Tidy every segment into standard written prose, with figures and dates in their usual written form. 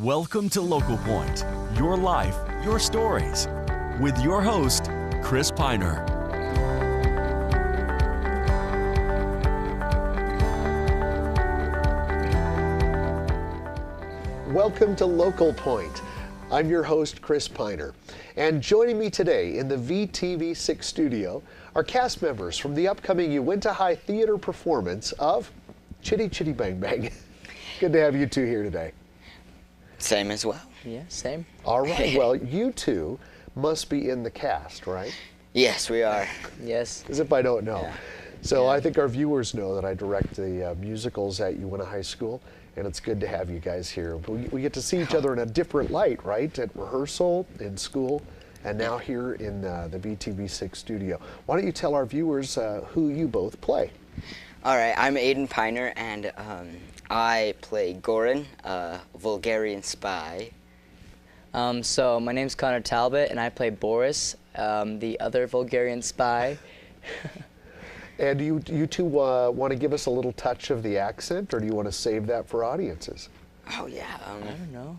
Welcome to Local Point, your life, your stories, with your host, Chris Piner. Welcome to Local Point. I'm your host, Chris Piner. And joining me today in the VTV6 studio are cast members from the upcoming Uintah High Theater performance of Chitty Chitty Bang Bang. Good to have you two here today. Same as well. Yeah, same. All right, well, you two must be in the cast, right? Yes, we are. Yes. As if I don't know. Yeah. So I think our viewers know that I direct the musicals at Uintah High School, and it's good to have you guys here. We get to see each other in a different light, right? At rehearsal, in school, and now here in the VTV6 studio. Why don't you tell our viewers who you both play? All right, I'm Aiden Piner, and I play Goran, a Bulgarian spy. So my name's Connor Talbot, and I play Boris, the other Bulgarian spy. And do you two want to give us a little touch of the accent, or do you want to save that for audiences? Oh, yeah. I don't know.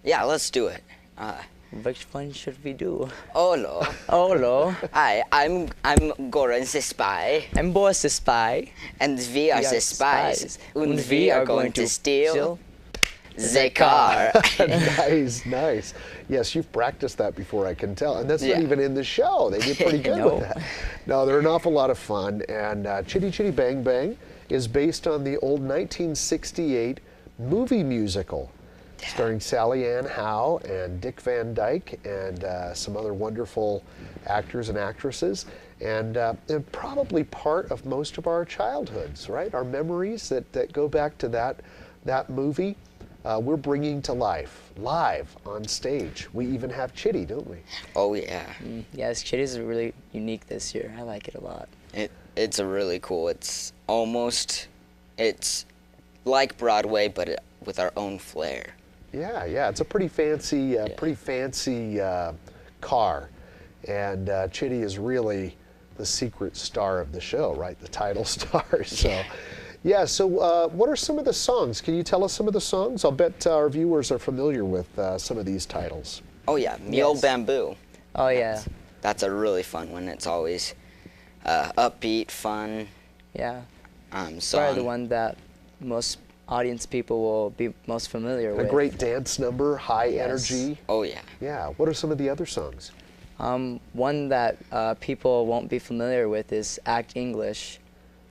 Yeah, let's do it. Which one should we do? Hello. Hello. Hi, I'm Goran the spy, I'm Boris the spy. and we are the spies. And we are going to steal the the car. Nice, nice. Yes, you've practiced that before, I can tell. And that's not Yeah. even in the show. They did pretty good No. with that. No, they're an awful lot of fun. And Chitty Chitty Bang Bang is based on the old 1968 movie musical starring Sally Ann Howe and Dick Van Dyke and some other wonderful actors and actresses. And probably part of most of our childhoods, right? Our memories that go back to that movie. We're bringing to life, live on stage. We even have Chitty, don't we? Oh, yeah. Yes, Chitty's really unique this year. I like it a lot. It's a really cool. It's like Broadway, but with our own flair. Yeah. It's a pretty fancy, car, and Chitty is really the secret star of the show, right? The title star. So, yeah. So, what are some of the songs? Can you tell us some of the songs? I'll bet our viewers are familiar with some of these titles. Oh, yeah. Mule Yes. Bamboo. Oh, yeah. That's a really fun one. It's always upbeat, fun Yeah. song. Probably the one that most audience people will be most familiar A with. great dance number, high Yes. energy. Oh, yeah. Yeah. What are some of the other songs? One that people won't be familiar with is Act English.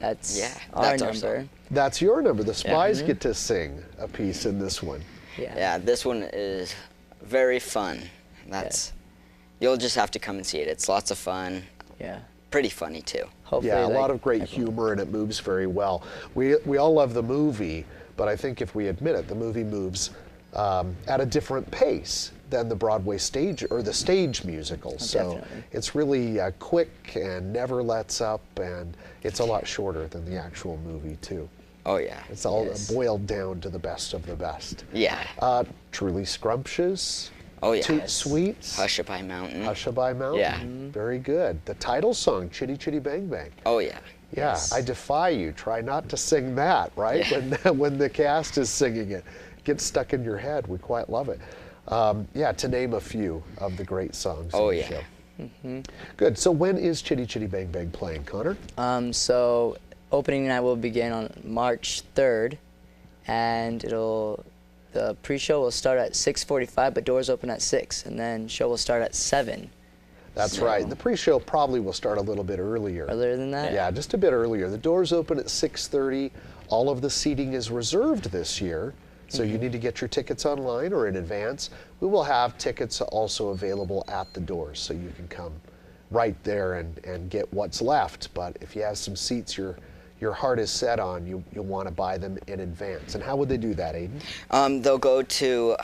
That's our that's our number. song. That's your number. The Spies Mhm. get to sing a piece in this one. Yeah, this one is very fun. You'll just have to come and see it. It's lots of fun. Yeah. Pretty funny, too. Hopefully, Yeah, a lot like, of great everyone- humor, and it moves very well. We all love the movie, but I think if we admit it, the movie moves at a different pace than the Broadway stage or the stage musicals. So Definitely. it's really quick and never lets up, and it's a lot shorter than the actual movie too. Oh, yeah. It's all Yes. boiled down to the best of the best. Yeah. Truly Scrumptious. Oh, yeah. Toot Sweets. Hushabye Mountain. Hushabye Mountain. Yeah. Very good. The title song, Chitty Chitty Bang Bang. Oh, yeah. Yeah, Yes. I defy you. Try not to sing that, right? Yeah. When the cast is singing it. It gets stuck in your head. We quite love it. Yeah, to name a few of the great songs Oh, in the yeah. show. Good. So when is Chitty Chitty Bang Bang playing, Connor? So opening night will begin on March 3rd, and the pre-show will start at 6:45, but doors open at 6, and then show will start at 7. That's So- right. The pre-show probably will start a little bit earlier. Earlier than that? Yeah, just a bit earlier. The doors open at 6:30. All of the seating is reserved this year, so you need to get your tickets online or in advance. We will have tickets also available at the doors, so you can come right there and get what's left. But if you have some seats your heart is set on, you'll want to buy them in advance. And how would they do that, Aiden? They'll go to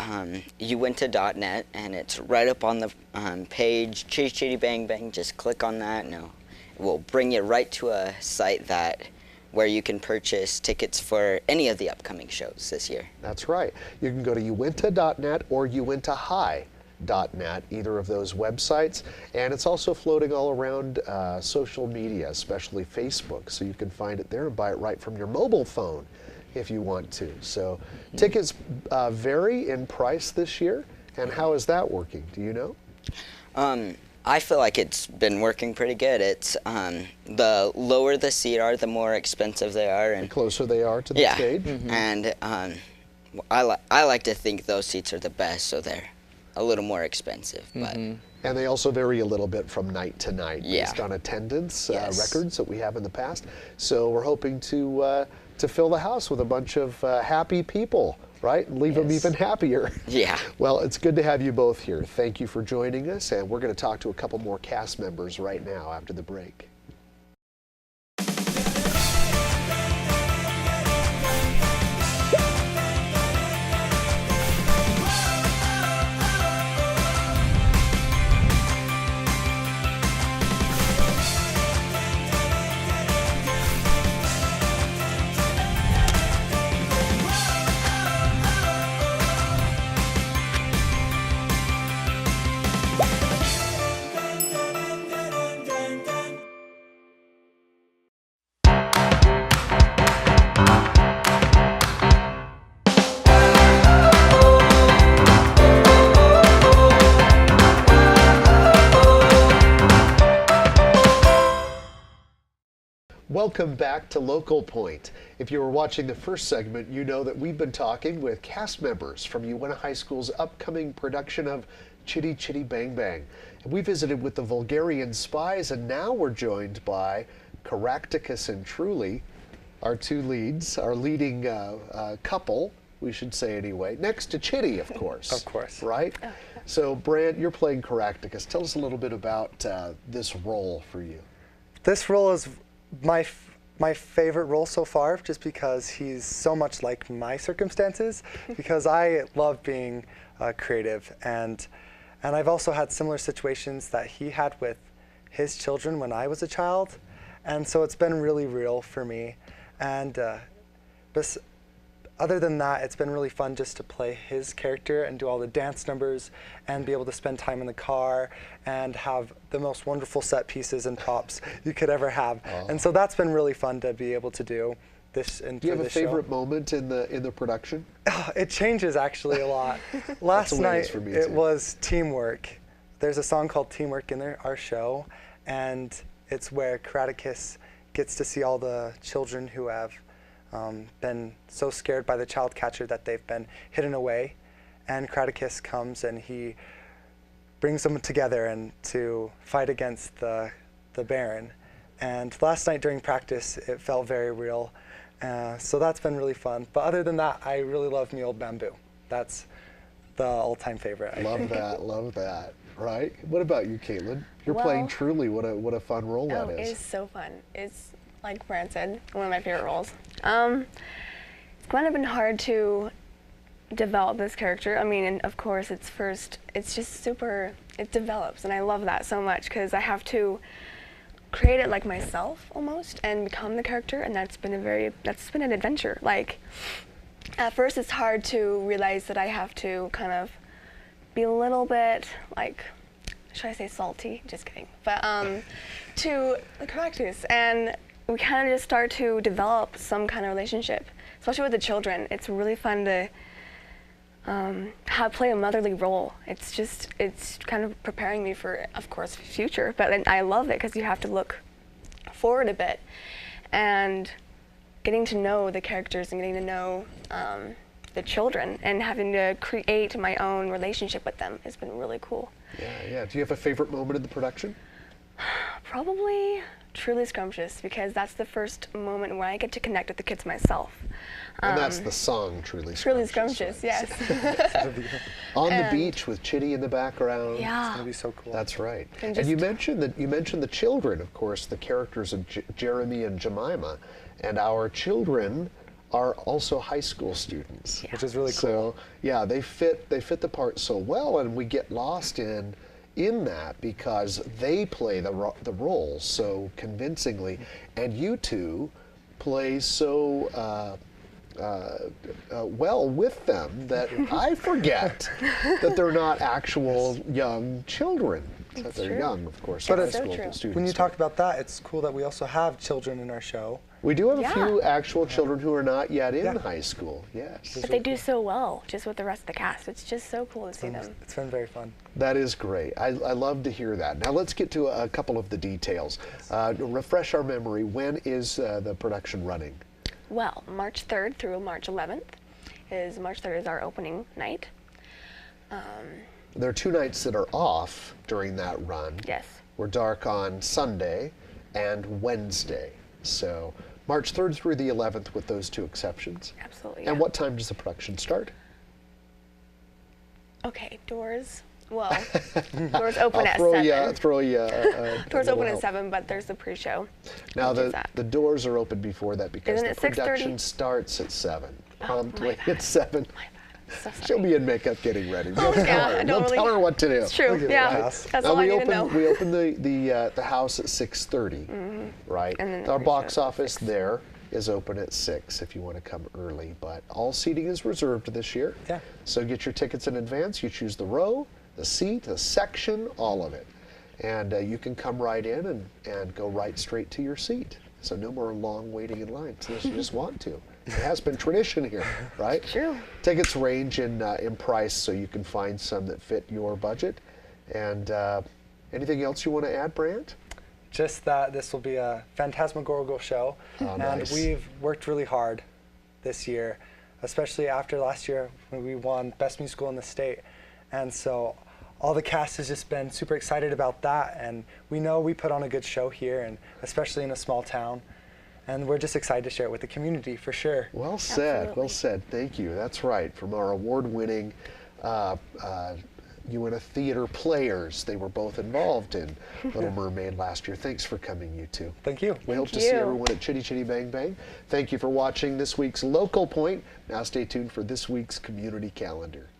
uintah.net, and it's right up on the page, Chitty Chitty Bang Bang. Just click on that, and it will bring you right to a site where you can purchase tickets for any of the upcoming shows this year. That's right. You can go to uintah.net or uintahhigh.net, either of those websites. And it's also floating all around social media, especially Facebook, so you can find it there and buy it right from your mobile phone. if you want to. So tickets vary in price this year, and how is that working? Do you know? I feel like it's been working pretty good. It's the lower the seat are, the more expensive they are, and The closer they are to the stage? and I like to think those seats are the best, so they're a little more expensive. But And they also vary a little bit from night to night Yeah. based on attendance Yes. records that we have in the past. So we're hoping to fill the house with a bunch of happy people, right? And leave them Yes. even happier. Yeah. Well, it's good to have you both here. Thank you for joining us, and we're going to talk to a couple more cast members right now after the break. Welcome back to Local Point. If you were watching the first segment, you know that we've been talking with cast members from Uintah High School's upcoming production of Chitty Chitty Bang Bang. And we visited with the Vulgarian Spies, and now we're joined by Caractacus and Truly, our two leads, our leading couple, we should say anyway, next to Chitty, of course. Of course. Right? So, Brant, you're playing Caractacus. Tell us a little bit about this role for you. This role is my favorite role so far, just because he's so much like my circumstances, because I love being creative, and I've also had similar situations that he had with his children when I was a child, and so it's been really real for me. And other than that, it's been really fun just to play his character and do all the dance numbers and be able to spend time in the car and have the most wonderful set pieces and props you could ever have. And so that's been really fun to be able to do this. And Do you have a this favorite show. moment in the production? It changes actually a lot. Last the way it is night for me, it too. was Teamwork. There's a song called Teamwork in our show, and it's where Karatecus gets to see all the children who have been so scared by the child catcher that they've been hidden away, and Karatecus comes and he brings them together and to fight against the Baron. And last night during practice, it felt very real. So that's been really fun. But other than that, I really love Me Old Bamboo. That's the all-time favorite. Love that, love that. Right? What about you, Caitlin? You're playing Well- Truly. What a fun role Oh, that it is. is so fun. It's, like Brant said, one of my favorite roles. It's kind of been hard to develop this character. I mean, and of course, it's just super, it develops, and I love that so much because I have to create it like myself almost and become the character, and that's been an adventure. Like, at first it's hard to realize that I have to kind of be a little bit, like, should I say salty? Just kidding. But to practice, and we kind of just start to develop some kind of relationship, especially with the children. It's really fun to play a motherly role. It's kind of preparing me for, of course, future. But I love it because you have to look forward a bit, and getting to know the characters and getting to know the children and having to create my own relationship with them has been really cool. Yeah. Do you have a favorite moment in the production? Probably Truly Scrumptious, because that's the first moment where I get to connect with the kids myself. And that's the song, Truly Truly Scrumptious. Scrumptious, right? yes. On the And- beach with Chitty in the background. It's Yeah. gonna be so cool. That's right. And And you just- mentioned the children, of course, the characters of Jeremy and Jemima, and our children are also high school students. Which is really cool. So yeah, they fit the part so well, and we get lost in that because they play the roles so convincingly, and you two play so well with them that I forget that they're not actual young children. That they're true. young, of course. But high it's so school true. students. When you talked about that, it's cool that we also have children in our show, We do have a Yeah. few actual children who are not yet in Yeah. high school. Yes. But they do so well just with the rest of the cast. It's just so cool to see them. It's been very fun. That is great. I love to hear that. Now let's get to a couple of the details. Refresh our memory. When is the production running? Well, March 3rd through March 11th March 3rd is our opening night. There are 2 nights that are off during that run. Yes. We're dark on Sunday and Wednesday. So March 3rd through the 11th with those 2 exceptions. Absolutely. And yeah. what time does the production start? Okay, doors. Well, doors open at Throw 7. you Doors open at help. 7, but there's the pre-show. Now which is at- the doors are open before that because Isn't the it 6:30? production starts at 7. Promptly my bad. at 7. So sorry. She'll be in makeup getting ready. We'll tell yeah, her. I don't We'll really- tell her what to do. It's true. give it a Yeah, pass. that's Now all I we need to know. open the house at 6:30, right? And then the Our pre-show box is at office 6. there is open at 6 if you want to come early, but all seating is reserved this year. Yeah. So get your tickets in advance. You choose the row, the seat, the section, all of it, and you can come right in and go right straight to your seat. So no more long waiting in line unless you just want to. It has been tradition here, right? True. Tickets range in price, so you can find some that fit your budget. And anything else you want to add, Brant? Just that this will be a phantasmagorical show, and nice. we've worked really hard this year, especially after last year when we won Best Musical in the state. And so all the cast has just been super excited about that, and we know we put on a good show here, and especially in a small town. And we're just excited to share it with the community for sure. Well said. Absolutely. Well said. Thank you. That's right. From our award-winning Uintah Theater players, they were both involved in Little Mermaid last year. Thanks for coming, you two. Thank you. We hope to you. see everyone at Chitty Chitty Bang Bang. Thank you for watching this week's Local Point. Now stay tuned for this week's community calendar.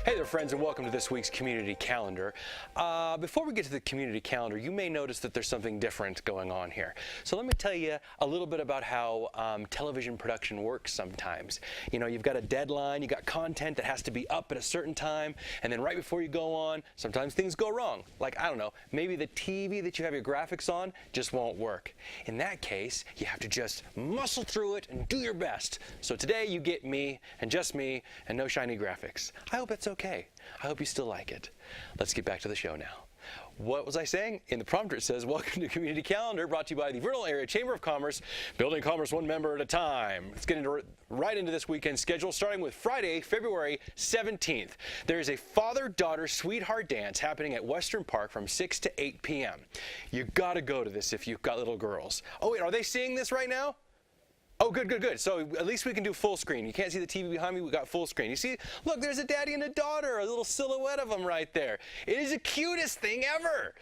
Hey there, friends, and welcome to this week's Community Calendar. Before we get to the Community Calendar, you may notice that there's something different going on here. So let me tell you a little bit about how television production works sometimes. You know, you've got a deadline, you got content that has to be up at a certain time, and then right before you go on, sometimes things go wrong. Like, I don't know, maybe the TV that you have your graphics on just won't work. In that case, you have to just muscle through it and do your best. So today you get me, and just me, and no shiny graphics. I hope it's okay. I hope you still like it. Let's get back to the show now. What was I saying? In the prompter it says, welcome to Community Calendar, brought to you by the Vernal Area Chamber of Commerce, building commerce one member at a time. Let's get right into this weekend schedule, starting with Friday, February 17th. There is a father-daughter sweetheart dance happening at Western Park from 6 to 8 p.m. You gotta go to this if you've got little girls. Oh wait, are they seeing this right now? Oh, good, good, good. So at least we can do full screen. You can't see the TV behind me. We got full screen. You see, look, there's a daddy and a daughter, a little silhouette of them right there. It is the cutest thing ever.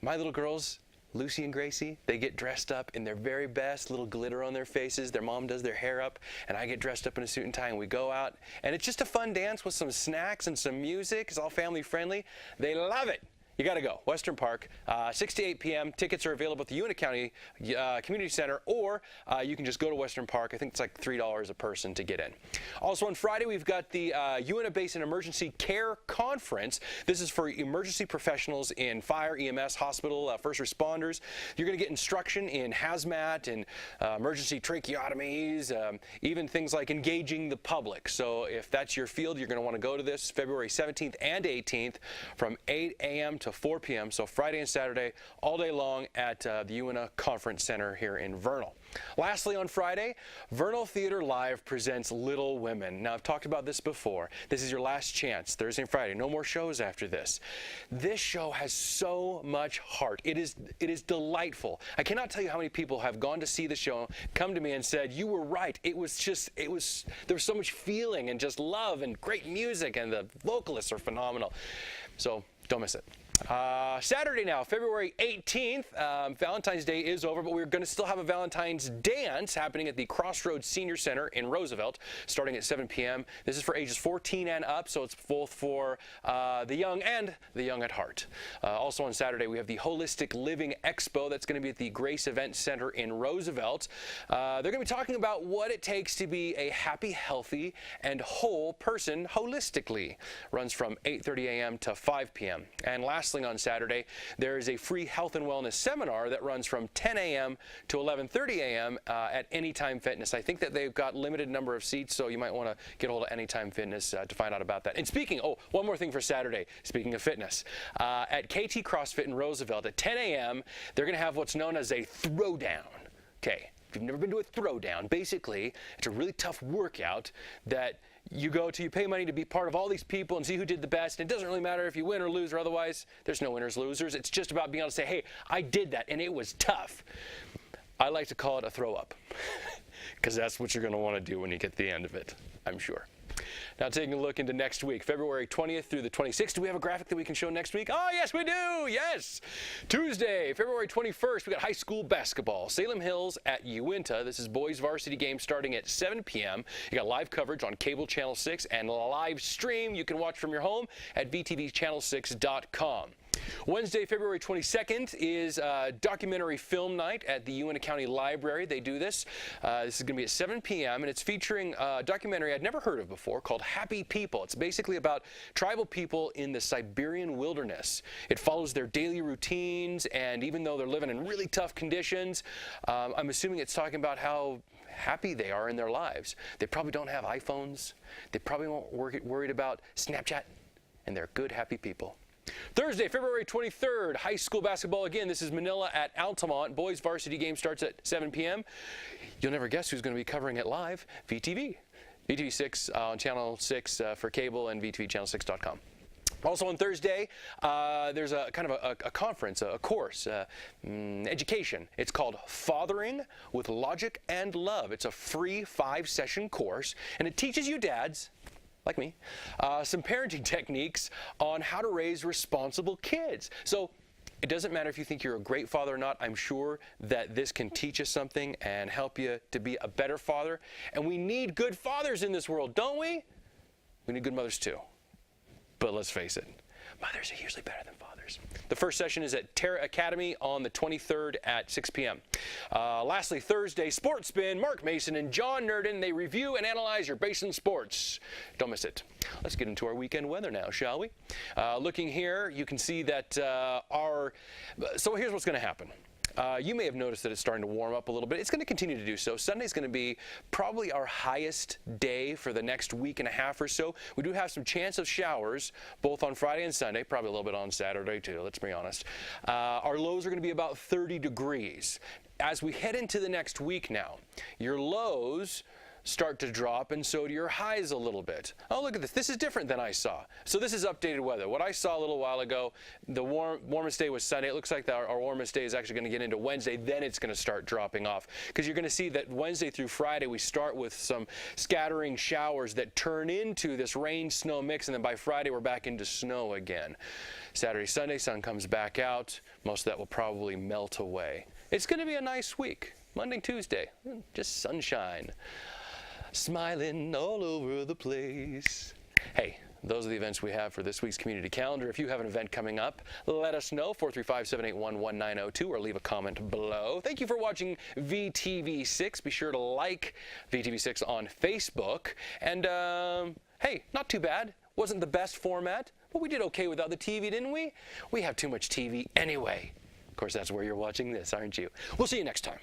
My little girls, Lucy and Gracie, they get dressed up in their very best, little glitter on their faces. Their mom does their hair up, and I get dressed up in a suit and tie, and we go out. And it's just a fun dance with some snacks and some music. It's all family friendly. They love it. You got to go. Western Park, 6 to 8 p.m. Tickets are available at the Uintah County Community Center, or you can just go to Western Park. I think it's like $3 a person to get in. Also on Friday, we've got the Uintah Basin Emergency Care Conference. This is for emergency professionals in fire, EMS, hospital, first responders. You're going to get instruction in hazmat and emergency tracheotomies, even things like engaging the public. So if that's your field, you're going to want to go to this February 17th and 18th from 8 a.m. to 4 p.m. So Friday and Saturday, all day long at the Uintah Conference Center here in Vernal. Lastly, on Friday, Vernal Theater Live presents Little Women. Now, I've talked about this before. This is your last chance, Thursday and Friday. No more shows after this. This show has so much heart. It is delightful. I cannot tell you how many people have gone to see the show, come to me and said, you were right. There was so much feeling and just love and great music, and the vocalists are phenomenal. So don't miss it. Saturday now, February 18th, Valentine's Day is over, but we're going to still have a Valentine's dance happening at the Crossroads Senior Center in Roosevelt, starting at 7 p.m. This is for ages 14 and up, so it's both for the young and the young at heart. Also on Saturday, we have the Holistic Living Expo that's going to be at the Grace Event Center in Roosevelt. They're going to be talking about what it takes to be a happy, healthy, and whole person holistically. Runs from 8:30 a.m. to 5 p.m. And lastly, on Saturday, there is a free health and wellness seminar that runs from 10 a.m. to 11:30 a.m. At Anytime Fitness. I think that they've got limited number of seats, so you might want to get a hold of Anytime Fitness to find out about that. And speaking, one more thing for Saturday, speaking of fitness, at KT CrossFit in Roosevelt at 10 a.m., they're going to have what's known as a throwdown. Okay, if you've never been to a throwdown, basically, it's a really tough workout that you go to, you pay money to be part of all these people and see who did the best. And it doesn't really matter if you win or lose or otherwise. There's no winners, losers. It's just about being able to say, hey, I did that and it was tough. I like to call it a throw up because that's what you're going to want to do when you get to the end of it, I'm sure. Now taking a look into next week, February 20th through the 26th. Do we have a graphic that we can show next week? Oh, yes, we do. Yes. Tuesday, February 21st, we got high school basketball. Salem Hills at Uintah. This is boys varsity game starting at 7 p.m. You got live coverage on cable channel 6 and live stream you can watch from your home at vtvchannel6.com. Wednesday, February 22nd is documentary film night at the Uintah County Library. They do this. This is going to be at 7 p.m. and it's featuring a documentary I'd never heard of before called Happy People. It's basically about tribal people in the Siberian wilderness. It follows their daily routines, and even though they're living in really tough conditions, I'm assuming it's talking about how happy they are in their lives. They probably don't have iPhones. They probably won't worried about Snapchat, and they're good, happy people. Thursday, February 23rd, high school basketball again. This is Manila at Altamont. Boys varsity game starts at 7 p.m. You'll never guess who's going to be covering it live. VTV. VTV 6 on Channel 6 for cable and VTVchannel6.com. Also on Thursday, there's a kind of a conference, a course, education. It's called Fathering with Logic and Love. It's a free 5-session course, and it teaches you dads, like me, some parenting techniques on how to raise responsible kids. So it doesn't matter if you think you're a great father or not. I'm sure that this can teach us something and help you to be a better father. And we need good fathers in this world, don't we? We need good mothers too. But let's face it, mothers are usually better than fathers. The first session is at Terra Academy on the 23rd at 6 p.m. Lastly, Thursday, Sports Spin. Mark Mason and John Nerdin, they review and analyze your Basin sports. Don't miss it. Let's get into our weekend weather now, shall we? Looking here, you can see that so here's what's going to happen. You may have noticed that it's starting to warm up a little bit. It's going to continue to do so. Sunday's going to be probably our highest day for the next week and a half or so. We do have some chance of showers both on Friday and Sunday, probably a little bit on Saturday too, let's be honest. Our lows are going to be about 30 degrees. As we head into the next week now, your lows start to drop, and so do your highs a little bit. Oh, look at this. This is different than I saw. So this is updated weather. What I saw a little while ago, the warmest day was Sunday. It looks like our warmest day is actually going to get into Wednesday. Then it's going to start dropping off, because you're going to see that Wednesday through Friday we start with some scattering showers that turn into this rain-snow mix, and then by Friday we're back into snow again. Saturday, Sunday, sun comes back out. Most of that will probably melt away. It's going to be a nice week. Monday, Tuesday, just sunshine. Smiling all over the place. Hey, those are the events we have for this week's community calendar. If you have an event coming up, let us know, 435-781-1902, or leave a comment below. Thank you for watching VTV6. Be sure to like VTV6 on Facebook. And hey, not too bad. Wasn't the best format, but we did okay without the TV, didn't we? We have too much TV anyway. Of course, that's where you're watching this, aren't you? We'll see you next time.